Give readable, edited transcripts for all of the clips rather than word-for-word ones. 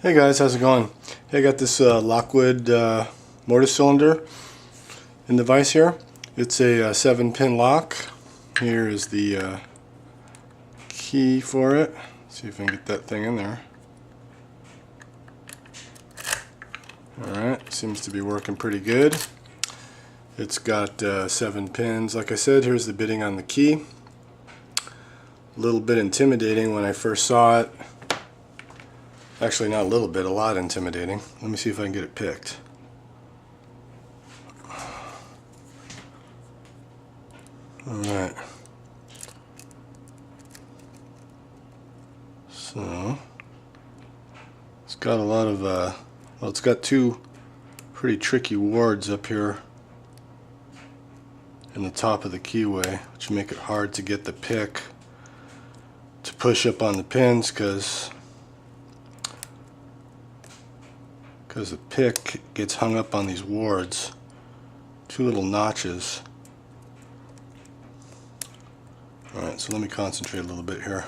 Hey guys, how's it going? Hey, I got this Lockwood mortise cylinder in the vise here. It's a 7-pin lock. Here is the key for it. Let's see if I can get that thing in there. Alright, seems to be working pretty good. It's got 7 pins. Like I said, here's the bitting on the key. A little bit intimidating when I first saw it. Actually, not a little bit, a lot intimidating. Let me see if I can get it picked. Alright. So, it's got a lot of, well, it's got 2 pretty tricky wards up here in the top of the keyway, which make it hard to get the pick to push up on the pins because the pick gets hung up on these wards. 2 little notches. Alright, so let me concentrate a little bit here.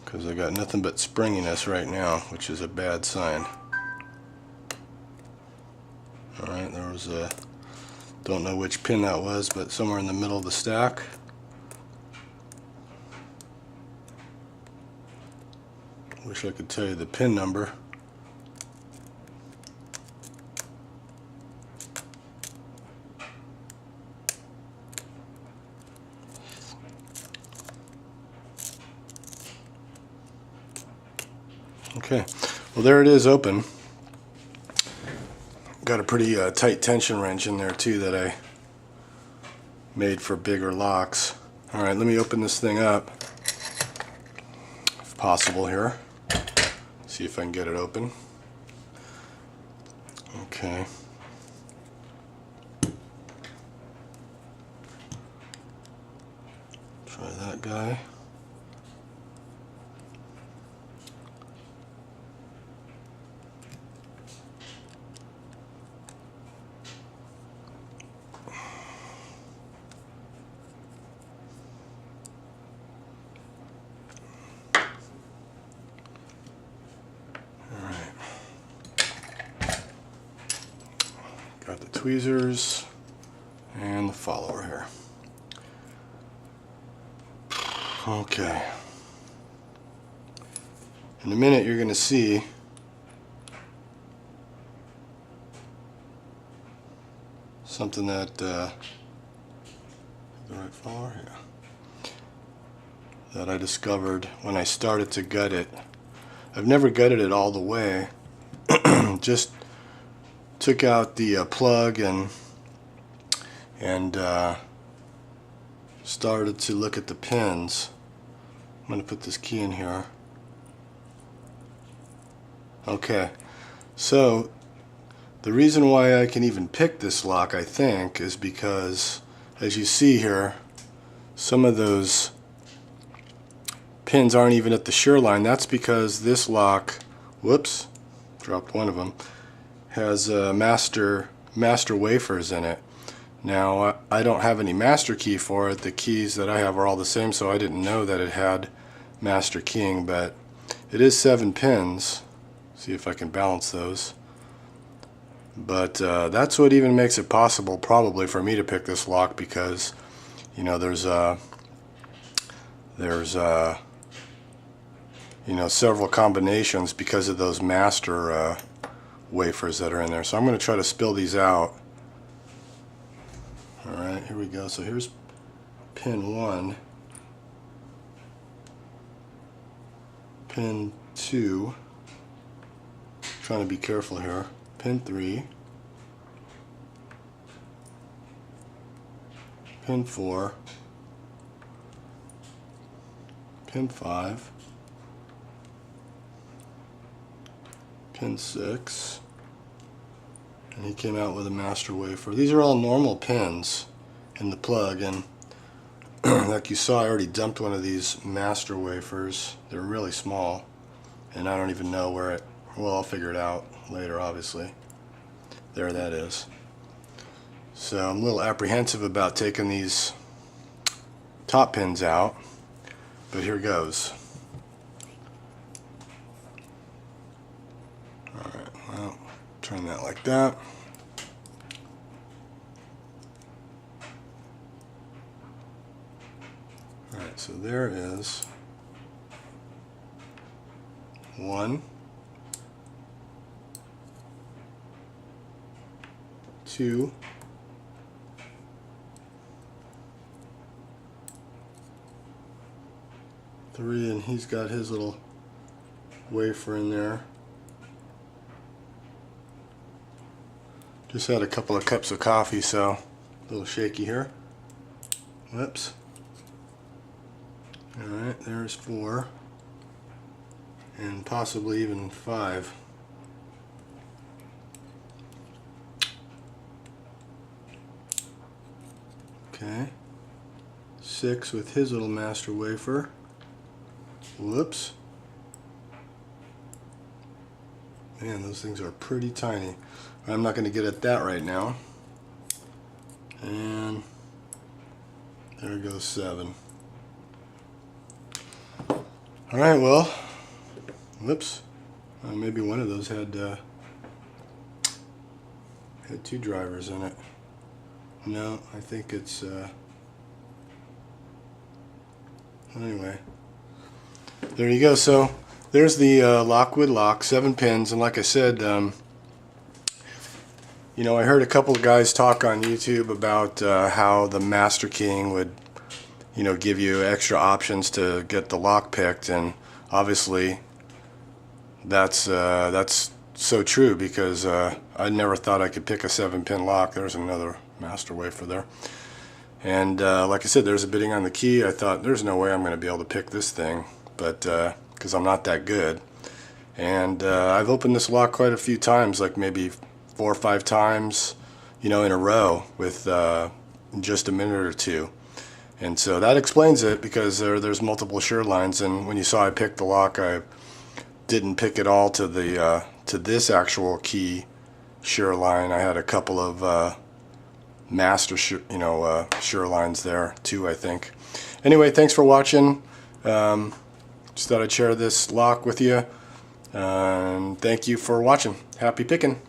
Because I got nothing but springiness right now, which is a bad sign. Alright, there was a, don't know which pin that was, but somewhere in the middle of the stack. Wish I could tell you the pin number. Okay, well there it is, open. Got a pretty tight tension wrench in there too that I made for bigger locks. Alright, let me open this thing up if possible here. See if I can get it open. Okay. Try that guy. Got the tweezers and the follower here. Okay. In a minute you're going to see something that the right follower here that I discovered when I started to gut it. I've never gutted it all the way. Just took out the plug and started to look at the pins. I'm going to put this key in here. Okay, so the reason why I can even pick this lock, I think, is because, as you see here, some of those pins aren't even at the shear line. That's because this lock, whoops, dropped one of them, has master wafers in it. Now I don't have any master key for it. The keys that I have are all the same, so I didn't know that it had master keying, but it is 7 pins. See if I can balance those. But that's what even makes it possible probably for me to pick this lock, because you know there's you know, several combinations because of those master wafers that are in there. So I'm going to try to spill these out. Alright, here we go. So here's pin 1, pin 2, trying to be careful here, pin 3, pin 4, pin 5, pin 6, and he came out with a master wafer. These are all normal pins in the plug, and like you saw, I already dumped one of these master wafers. They're really small, and I don't even know where it, well, I'll figure it out later, obviously. There that is. So I'm a little apprehensive about taking these top pins out. but here goes. Alright, well, turn that like that. Alright, so there is 1, 2, 3, and he's got his little wafer in there. Just had a couple of cups of coffee, so a little shaky here. Whoops. Alright, there's 4. And possibly even 5. Okay. 6 with his little master wafer. Whoops. Man, those things are pretty tiny. I'm not going to get at that right now. And there goes 7. Alright, well, whoops. Maybe one of those had 2 drivers in it. No, I think it's anyway. There you go. So there's the Lockwood lock, 7 pins, and like I said, you know, I heard a couple of guys talk on YouTube about how the Master King would, you know, give you extra options to get the lock picked, and obviously that's so true, because I never thought I could pick a 7-pin lock. There's another master wafer there, and like I said, there's a bidding on the key. I thought there's no way I'm going to be able to pick this thing, but because I'm not that good. And I've opened this lock quite a few times, like maybe 4 or 5 times, you know, in a row with just a minute or two. And so that explains it, because there's multiple shear lines, and when you saw I picked the lock, I didn't pick it all to the to this actual key shear line. I had a couple of master shear lines there too, I think. Anyway, thanks for watching. Just thought I'd share this lock with you, and thank you for watching. Happy picking.